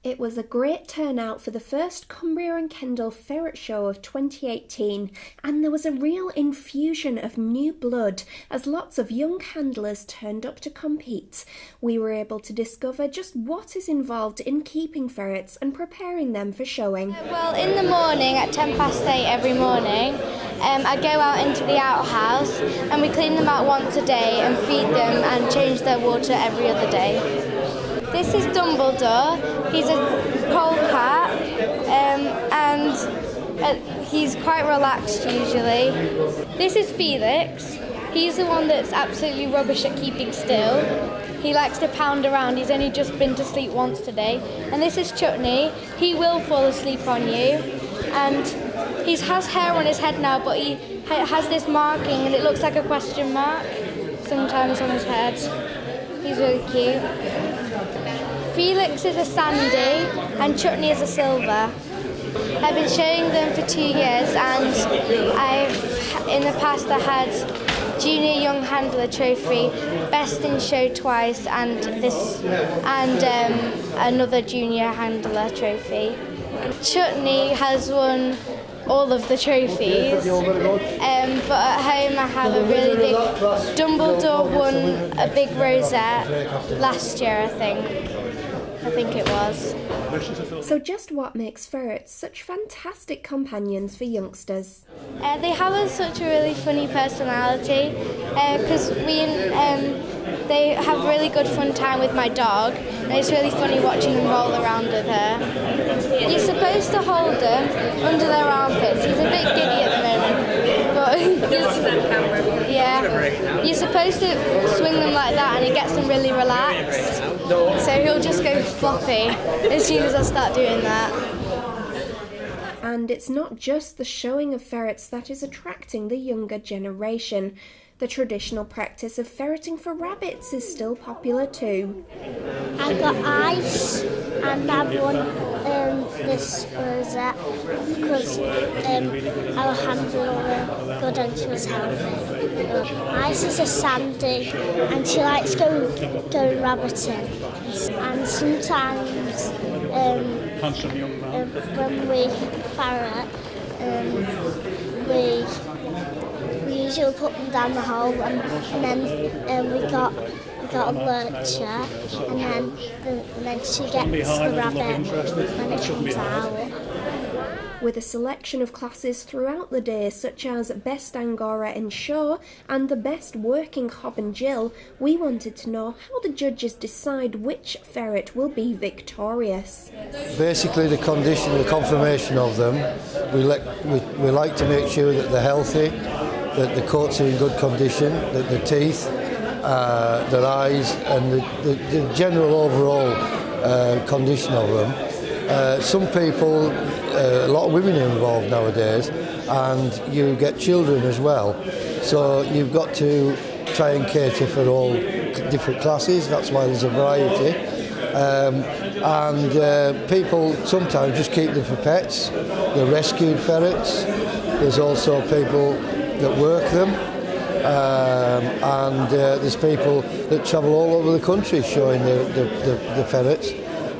It was a great turnout for the first Cumbria and Kendal Ferret Show of 2018, and there was a real infusion of new blood as lots of young handlers turned up to compete. We were able to discover just what is involved in keeping ferrets and preparing them for showing. Well, in the morning at 8:10 every morning, I go out into the outhouse and we clean them out once a day and feed them and change their water every other day. This is Dumbledore. He's a polecat and he's quite relaxed usually. This is Felix. He's the one that's absolutely rubbish at keeping still. He likes to pound around. He's only just been to sleep once today. And this is Chutney. He will fall asleep on you. And he has hair on his head now, but he has this marking and it looks like a question mark sometimes on his head. He's really cute. Felix is a Sandy and Chutney is a Silver. I've been showing them for 2 years and in the past I had Junior Young Handler Trophy, Best in Show twice and another Junior Handler Trophy. Chutney has won all of the trophies, but at home I have a really big... Dumbledore won a big rosette last year, I think it was. So just what makes ferrets such fantastic companions for youngsters? They have such a really funny personality because they have really good fun time with my dog and it's really funny watching them roll around with her. You're supposed to hold them under their armpits. He's a bit giddy at the moment, but you're supposed to swing them like that and it gets them really relaxed. So he'll just go floppy as soon as I start doing that. And it's not just the showing of ferrets that is attracting the younger generation. The traditional practice of ferreting for rabbits is still popular too. I got ice and I won this rosette because our handler were good and she was healthy. Ice is a Sandy and she likes going rabbiting. And sometimes when we ferret, we usually put them down the hole and then we got a lurcher and then she gets the rabbit when it comes out. With a selection of classes throughout the day, such as Best Angora and Show and the Best Working Hob and Jill, we wanted to know how the judges decide which ferret will be victorious. Basically the condition, the conformation of them, we like to make sure that they're healthy, that the coats are in good condition, that the teeth, their eyes and the general overall condition of them. Some people, a lot of women are involved nowadays and you get children as well. So you've got to try and cater for all different classes, that's why there's a variety. People sometimes just keep them for pets. They're rescued ferrets. There's also people that work them. There's people that travel all over the country showing the ferrets.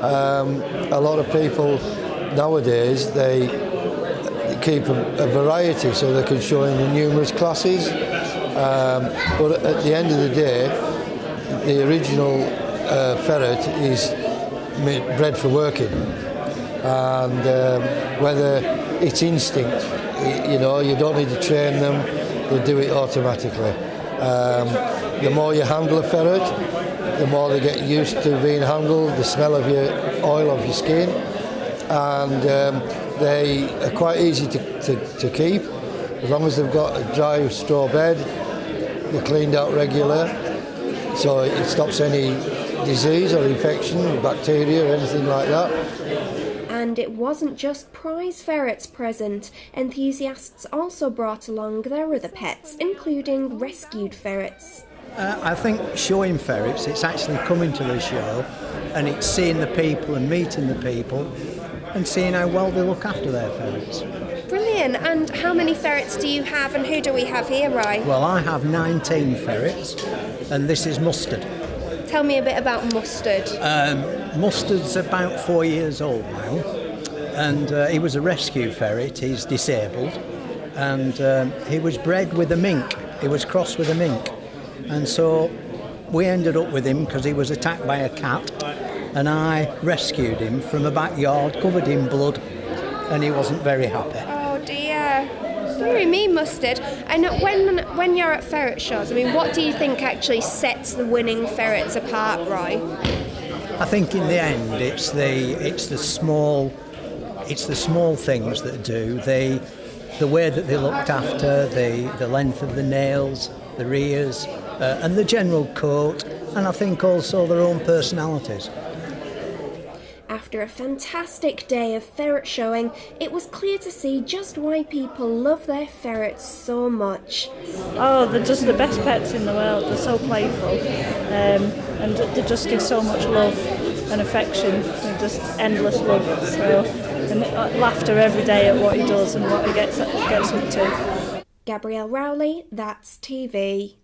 A lot of people nowadays, they keep a variety so they can show in the numerous classes. But at the end of the day, the original ferret is bred for working. And whether it's instinct, you don't need to train them, they do it automatically. The more you handle a ferret, the more they get used to being handled, the smell of your oil of your skin, and they are quite easy to keep. As long as they've got a dry straw bed, they're cleaned out regular, so it stops any disease or infection, bacteria or anything like that. And it wasn't just prize ferrets present. Enthusiasts also brought along their other pets, including rescued ferrets. I think showing ferrets, it's actually coming to the show and it's seeing the people and meeting the people and seeing how well they look after their ferrets. Brilliant. And how many ferrets do you have and who do we have here, Roy? Well, I have 19 ferrets and this is Mustard. Tell me a bit about Mustard. Mustard's about 4 years old now, and he was a rescue ferret. He's disabled, and he was bred with a mink. He was crossed with a mink, and so we ended up with him because he was attacked by a cat, and I rescued him from a backyard covered in blood, and he wasn't very happy. Oh dear. Deary me, Mustard. And when you're at ferret shows, I mean, what do you think actually sets the winning ferrets apart, Roy? I think in the end it's the small things that do, the way that they're looked after, the length of the nails, the ears, and the general coat, and I think also their own personalities. After a fantastic day of ferret showing, it was clear to see just why people love their ferrets so much. Oh, they're just the best pets in the world. They're so playful, and they just give so much love and affection, and just endless love. So, and laughter every day at what he does and what he gets up to. Gabrielle Rowley, That's TV.